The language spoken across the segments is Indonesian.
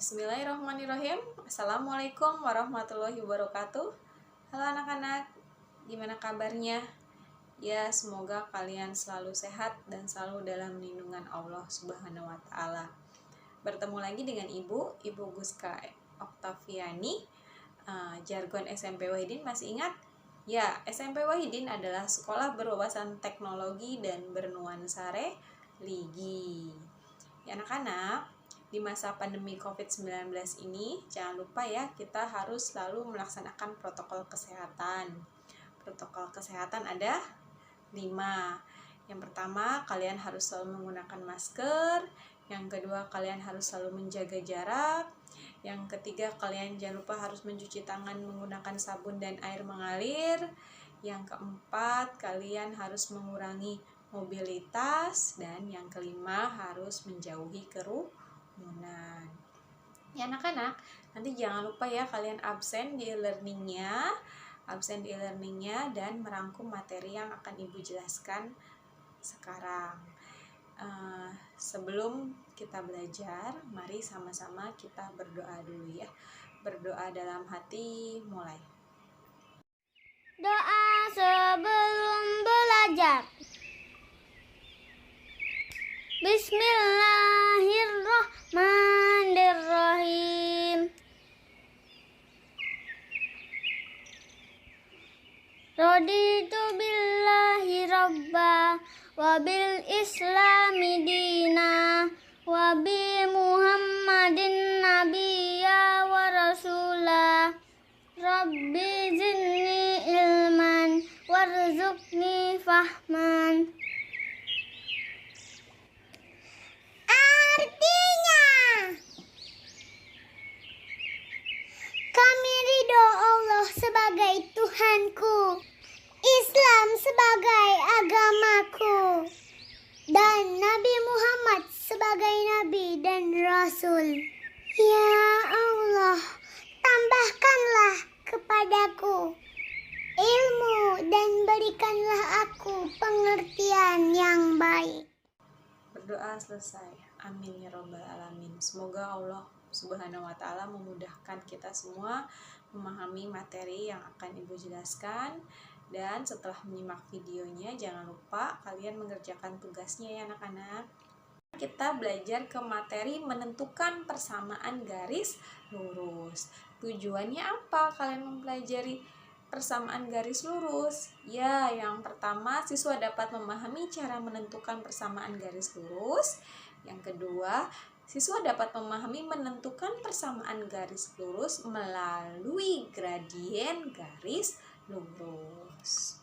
Bismillahirrahmanirrahim. Assalamualaikum warahmatullahi wabarakatuh. Halo anak-anak, gimana kabarnya? Ya, semoga kalian selalu sehat dan selalu dalam lindungan Allah Subhanahu wa Ta'ala. Bertemu lagi dengan Ibu Guska Oktaviani, jargon SMP Wahidin. Masih ingat? Ya, SMP Wahidin adalah sekolah berwawasan teknologi dan bernuansa religi. Ya anak-anak, di masa pandemi COVID-19 ini, jangan lupa ya, kita harus selalu melaksanakan protokol kesehatan. Protokol kesehatan ada 5. Yang pertama, kalian harus selalu menggunakan masker. Yang kedua, kalian harus selalu menjaga jarak. Yang ketiga, kalian jangan lupa harus mencuci tangan menggunakan sabun dan air mengalir. Yang keempat, kalian harus mengurangi mobilitas. Dan yang kelima, harus menjauhi kerumunan. Ya anak-anak, nanti jangan lupa ya kalian absen di e-learningnya dan merangkum materi yang akan Ibu jelaskan sekarang. Sebelum kita belajar, mari sama-sama kita berdoa dulu ya. Berdoa dalam hati, mulai. Doa sebelum belajar. Bismillahirrahmanirrahim. Raditu billahi rabba wa bil islami dina wa bi muhammadin nabiyya wa rasula. Rabbi zidni ilman warzuqni fahman. Artinya, kami ridho Allah sebagai Tuhanku, Islam sebagai agamaku, dan Nabi Muhammad sebagai Nabi dan Rasul. Ya Allah, tambahkanlah kepadaku ilmu dan berikanlah aku pengertian yang baik. Berdoa selesai. Amin ya robbal alamin. Semoga Allah Subhanahu wa Ta'ala memudahkan kita semua memahami materi yang akan Ibu jelaskan. Dan setelah menyimak videonya, jangan lupa kalian mengerjakan tugasnya ya anak-anak. Kita belajar ke materi menentukan persamaan garis lurus. Tujuannya apa kalian mempelajari persamaan garis lurus? Ya, yang pertama, siswa dapat memahami cara menentukan persamaan garis lurus. Yang kedua, siswa dapat memahami menentukan persamaan garis lurus melalui gradien garis lurus.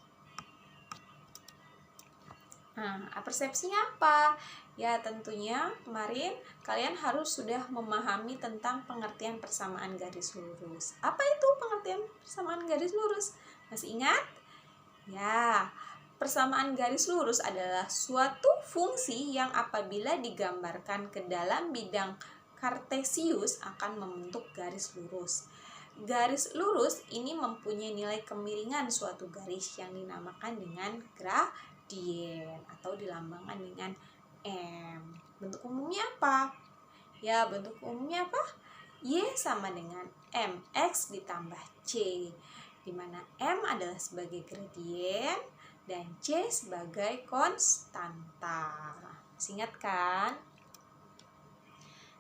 Nah, persepsinya apa? Ya, tentunya kemarin kalian harus sudah memahami tentang pengertian persamaan garis lurus. Apa itu pengertian persamaan garis lurus? Masih ingat? Ya, persamaan garis lurus adalah suatu fungsi yang apabila digambarkan ke dalam bidang kartesius akan membentuk garis lurus. Garis lurus ini mempunyai nilai kemiringan suatu garis yang dinamakan dengan gradien atau dilambangkan dengan M. Bentuk umumnya apa? Ya, bentuk umumnya apa? Y sama dengan MX ditambah C, di mana M adalah sebagai gradien dan C sebagai konstanta. Ingat kan?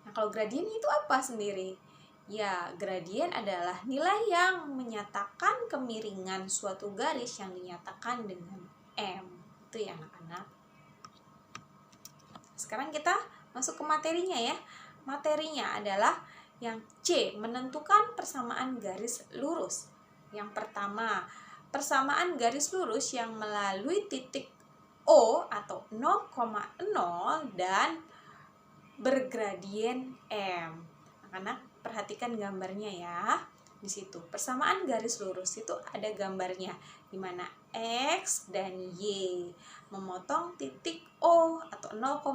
Nah, kalau gradien itu apa sendiri? Ya, gradien adalah nilai yang menyatakan kemiringan suatu garis yang dinyatakan dengan M. Itu ya anak-anak. Sekarang kita masuk ke materinya ya. Materinya adalah yang C, menentukan persamaan garis lurus. Yang pertama, persamaan garis lurus yang melalui titik O atau 0,0 dan bergradien M. Anak-anak perhatikan gambarnya ya. Di situ persamaan garis lurus itu ada gambarnya di mana X dan Y memotong titik O atau 0,0.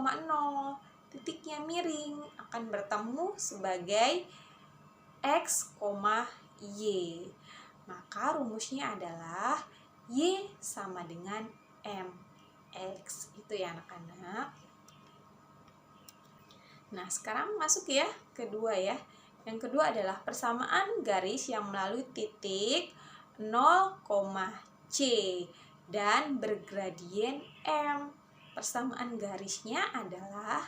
Titiknya miring akan bertemu sebagai X, Y. Maka rumusnya adalah Y sama dengan MX. Itu ya anak-anak. Nah, sekarang masuk ya kedua ya. Yang kedua adalah persamaan garis yang melalui titik 0, C dan bergradien M. Persamaan garisnya adalah,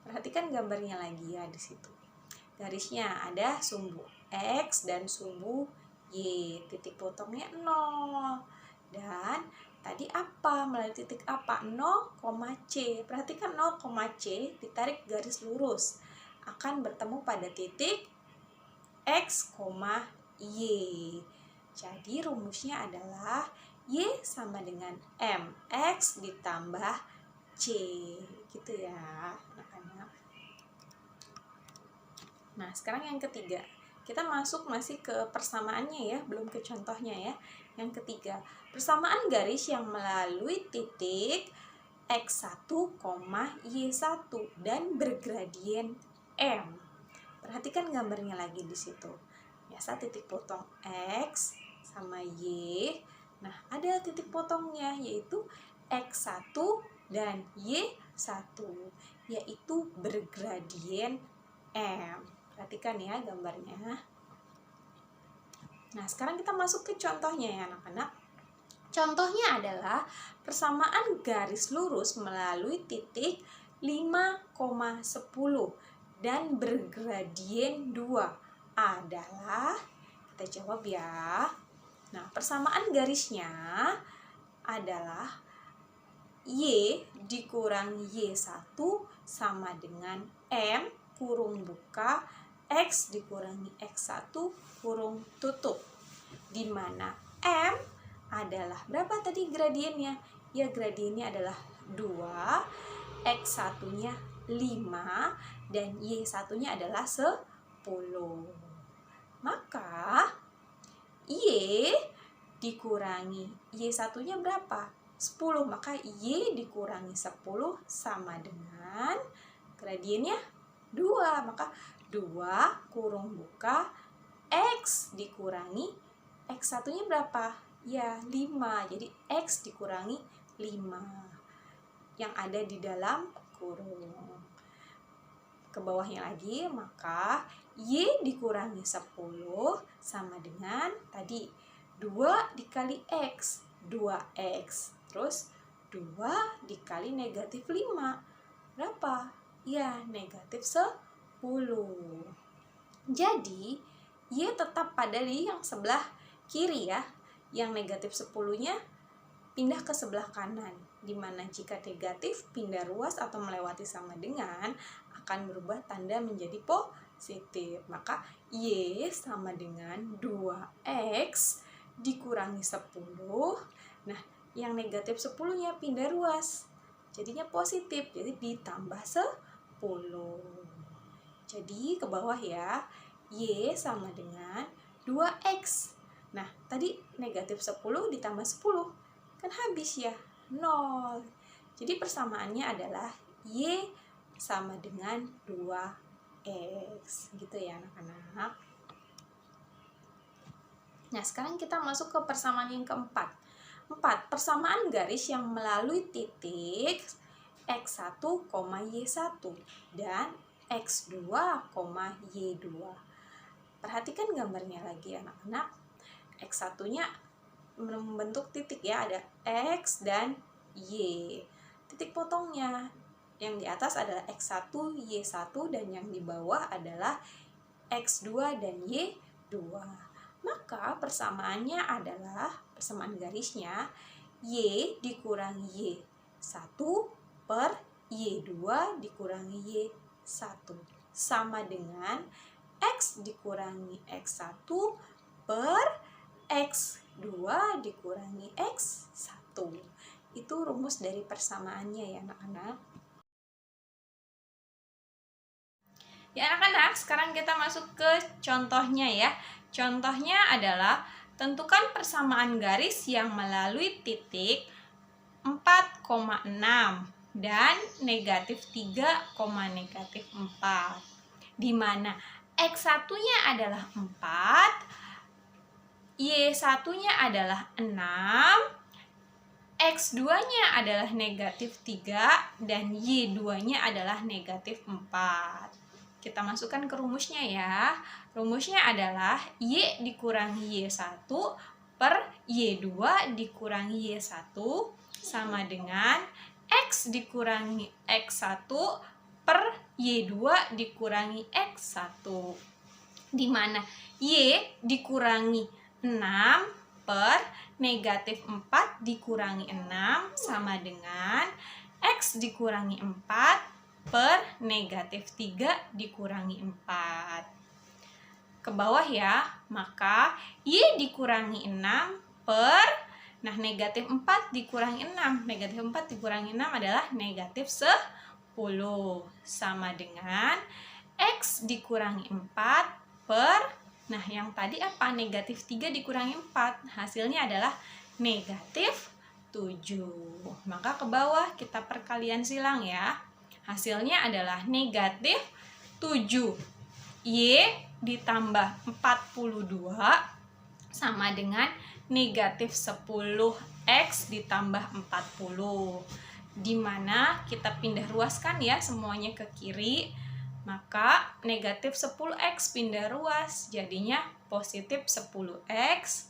perhatikan gambarnya lagi ya di situ. Garisnya ada sumbu X dan sumbu Y, titik potongnya 0. Dan tadi apa? Melalui titik apa? 0, C. Perhatikan 0, C ditarik garis lurus akan bertemu pada titik X, Y. Jadi rumusnya adalah Y sama dengan MX ditambah C. Gitu ya anak-anak. Nah, sekarang yang ketiga. Kita masih ke persamaannya ya, belum ke contohnya ya. Yang ketiga, persamaan garis yang melalui titik X1, Y1 dan bergradien M. Perhatikan gambarnya lagi di situ. Biasa titik potong X sama Y. Nah, ada titik potongnya yaitu X1 dan Y1, yaitu bergradien M. Perhatikan ya gambarnya. Nah, sekarang kita masuk ke contohnya ya anak-anak. Contohnya adalah persamaan garis lurus melalui titik 5,10 dan bergradien 2 adalah, kita jawab ya. Nah, persamaan garisnya adalah Y dikurangi Y1 sama dengan M kurung buka X dikurangi X1 kurung tutup, di mana M adalah berapa tadi gradiennya? Ya, gradiennya adalah 2, X1-nya 5, dan Y1-nya adalah 10. Maka Y dikurangi Y1-nya berapa? 10. Maka Y dikurangi 10 sama dengan gradiennya 2. Maka 2 kurung buka X dikurangi X1-nya berapa? Ya, 5. Jadi X dikurangi 5 yang ada di dalam kurung. Ke bawahnya lagi, maka Y dikurangi 10 sama dengan tadi 2 dikali X, 2X. Terus 2 dikali negatif 5. Berapa? Ya, negatif 10. Jadi, Y tetap pada di yang sebelah kiri ya. Yang negatif 10-nya pindah ke sebelah kanan. Dimana jika negatif pindah ruas atau melewati sama dengan akan berubah tanda menjadi positif. Maka Y sama dengan 2X dikurangi 10. Nah, yang negatif 10-nya pindah ruas. Jadinya positif. Jadi ditambah 10. Jadi ke bawah ya. Y sama dengan 2X. Nah, tadi negatif 10 ditambah 10. Kan habis ya, 0. Jadi persamaannya adalah Y sama dengan 2X. Gitu ya anak-anak. Nah, sekarang kita masuk ke persamaan yang keempat. 4. Persamaan garis yang melalui titik X1, Y1 dan X2, Y2. Perhatikan gambarnya lagi anak-anak. X1-nya membentuk titik ya, ada X dan Y. Titik potongnya yang di atas adalah X1, Y1 dan yang di bawah adalah X2 dan Y2. Maka persamaannya adalah, persamaan garisnya Y dikurangi Y1 per Y2 dikurangi Y1 sama dengan X dikurangi X1 per X2 dikurangi X1. Itu rumus dari persamaannya ya anak-anak. Ya anak-anak, sekarang kita masuk ke contohnya ya. Contohnya adalah tentukan persamaan garis yang melalui titik 4,6 dan negatif 3, negatif 4. Di mana X1-nya adalah 4, Y1-nya adalah 6, X2-nya adalah negatif 3, dan Y2-nya adalah negatif 4. Kita masukkan ke rumusnya ya. Rumusnya adalah Y dikurangi Y1 per Y2 dikurangi Y1 sama dengan X dikurangi X1 per Y2 dikurangi X1. Di mana Y dikurangi 6 per negatif 4 dikurangi 6 sama dengan X dikurangi 4 per negatif 3 dikurangi 4. Ke bawah ya, maka Y dikurangi 6 per, nah negatif 4 dikurangi 6. Negatif 4 dikurangi 6 adalah negatif 10. Sama dengan X dikurangi 4 per, nah yang tadi apa? Negatif 3 dikurangi 4. Hasilnya adalah negatif 7. Maka ke bawah kita perkalian silang ya. Hasilnya adalah negatif 7 Y ditambah 42 sama dengan negatif 10 X ditambah 40. Dimana kita pindah ruaskan ya semuanya ke kiri. Maka negatif 10X pindah ruas. Jadinya positif 10X.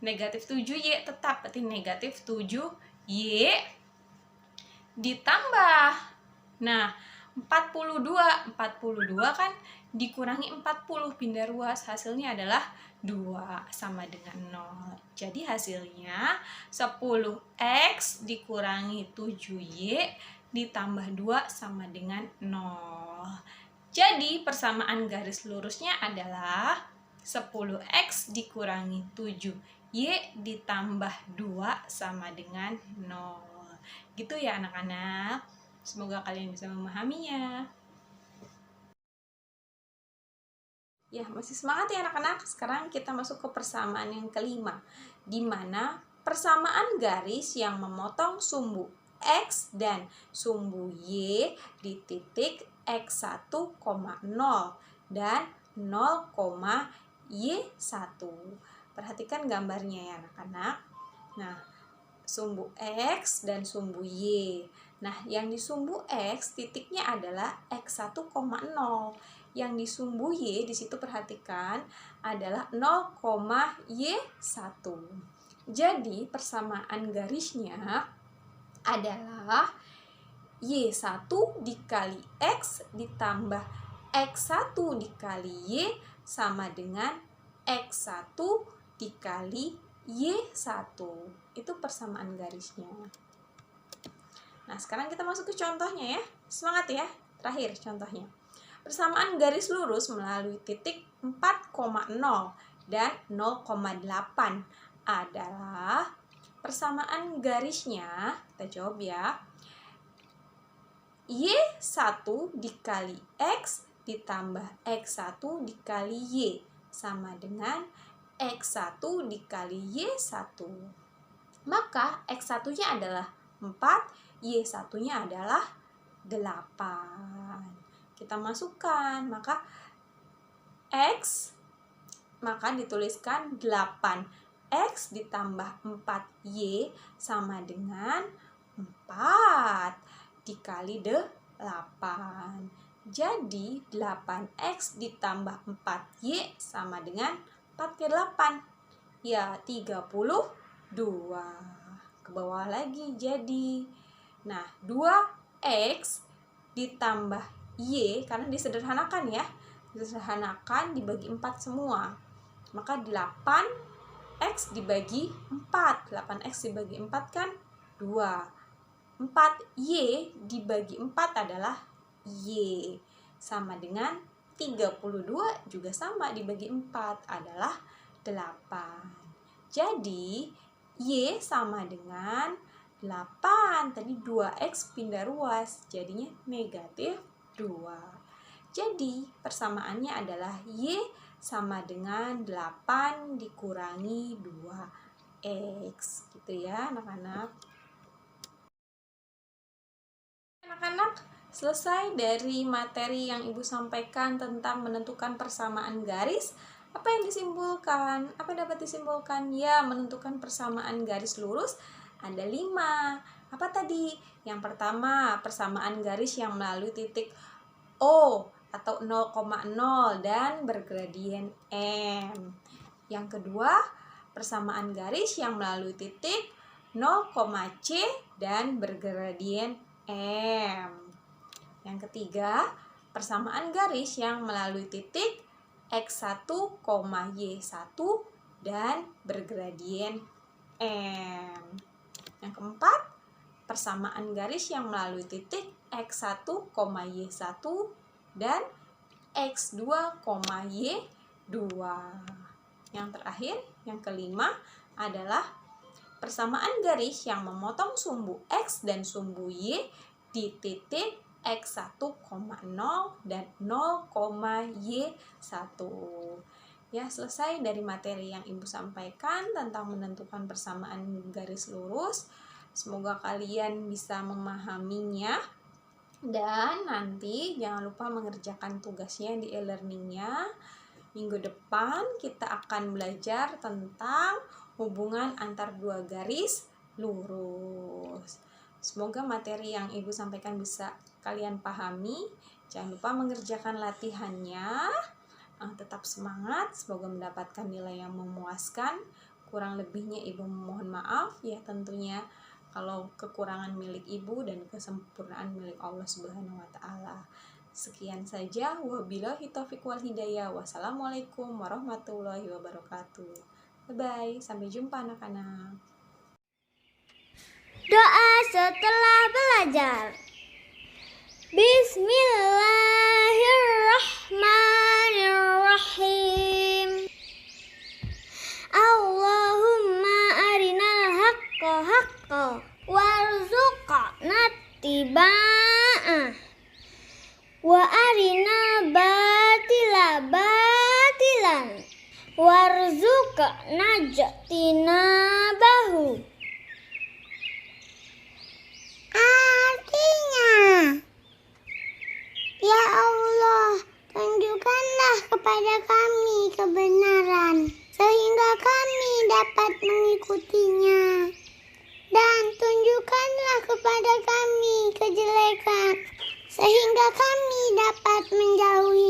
Negatif 7Y tetap. Berarti negatif 7Y ditambah. Nah, 42 kan dikurangi 40 pindah ruas, hasilnya adalah 2 sama dengan 0. Jadi hasilnya 10X dikurangi 7Y ditambah 2 sama dengan 0. Jadi persamaan garis lurusnya adalah 10X dikurangi 7Y ditambah 2 sama dengan 0. Gitu ya anak-anak. Semoga kalian bisa memahaminya. Ya, masih semangat ya anak-anak. Sekarang kita masuk ke persamaan yang kelima, di mana persamaan garis yang memotong sumbu X dan sumbu Y di titik X1, 0 dan 0,Y1. Perhatikan gambarnya ya anak-anak. Nah, sumbu X dan sumbu Y. Nah, yang di sumbu X titiknya adalah X1, 0. Yang di sumbu Y di situ perhatikan adalah 0,Y1. Jadi persamaan garisnya adalah Y1 dikali X ditambah X1 dikali Y sama dengan X1 dikali Y1. Itu persamaan garisnya. Nah, sekarang kita masuk ke contohnya ya. Semangat ya. Terakhir contohnya. Persamaan garis lurus melalui titik 4,0 dan 0,8 adalah persamaan garisnya. Kita jawab ya. Y1 dikali X ditambah X1 dikali Y sama dengan X1 dikali Y1. Maka X1-nya adalah 4, Y1-nya adalah 8. Kita masukkan, maka X, maka dituliskan 8X ditambah 4Y sama dengan 4 dikali 8. Jadi 8X ditambah 4Y sama dengan 4 ke 8. Ya, 32. Ke bawah lagi jadi. Nah, 2X ditambah Y, karena disederhanakan ya. Disederhanakan dibagi 4 semua. Maka 8X dibagi 4. 8X dibagi 4 kan 2. 4Y dibagi 4 adalah Y. Sama dengan 32 juga sama dibagi 4 adalah 8. Jadi Y sama dengan 8. Tadi 2X pindah ruas, jadinya negatif 2. Jadi persamaannya adalah Y sama dengan 8 dikurangi 2X. Gitu ya anak-anak. Anak-anak, selesai dari materi yang Ibu sampaikan tentang menentukan persamaan garis. Apa yang disimpulkan? Apa yang dapat disimpulkan? Ya, menentukan persamaan garis lurus ada 5. Apa tadi? Yang pertama, persamaan garis yang melalui titik O atau 0,0 dan bergradien M. Yang kedua, persamaan garis yang melalui titik 0,C dan bergradien M. Yang ketiga, persamaan garis yang melalui titik X1, Y1 dan bergradien M. Yang keempat, persamaan garis yang melalui titik X1, Y1 dan X2, Y2. Yang terakhir, yang kelima adalah persamaan garis yang memotong sumbu X dan sumbu Y di titik X1, 0 dan 0,Y1. Ya, selesai dari materi yang Ibu sampaikan tentang menentukan persamaan garis lurus. Semoga kalian bisa memahaminya. Dan nanti jangan lupa mengerjakan tugasnya di e-learningnya. Minggu depan kita akan belajar tentang hubungan antar dua garis lurus. Semoga materi yang Ibu sampaikan bisa kalian pahami. Jangan lupa mengerjakan latihannya. Tetap semangat, semoga mendapatkan nilai yang memuaskan. Kurang lebihnya Ibu mohon maaf ya, tentunya kalau kekurangan milik Ibu dan kesempurnaan milik Allah Subhanahu wa taala. Sekian saja, wabillahi taufiq wal hidayah. Wassalamualaikum warahmatullahi wabarakatuh. Bye bye, sampai jumpa anak-anak. Doa setelah belajar. Bismillahirrahmanirrahim. Allahumma arinal haqqa haqqa warzuqna ittiba'ah wa arinal batila batilan warzuqna ijtinabahu. Artinya, ya Allah, tunjukkanlah kepada kami kebenaran, sehingga kami dapat mengikutinya. Dan tunjukkanlah kepada kami kejelekan, sehingga kami dapat menjauhi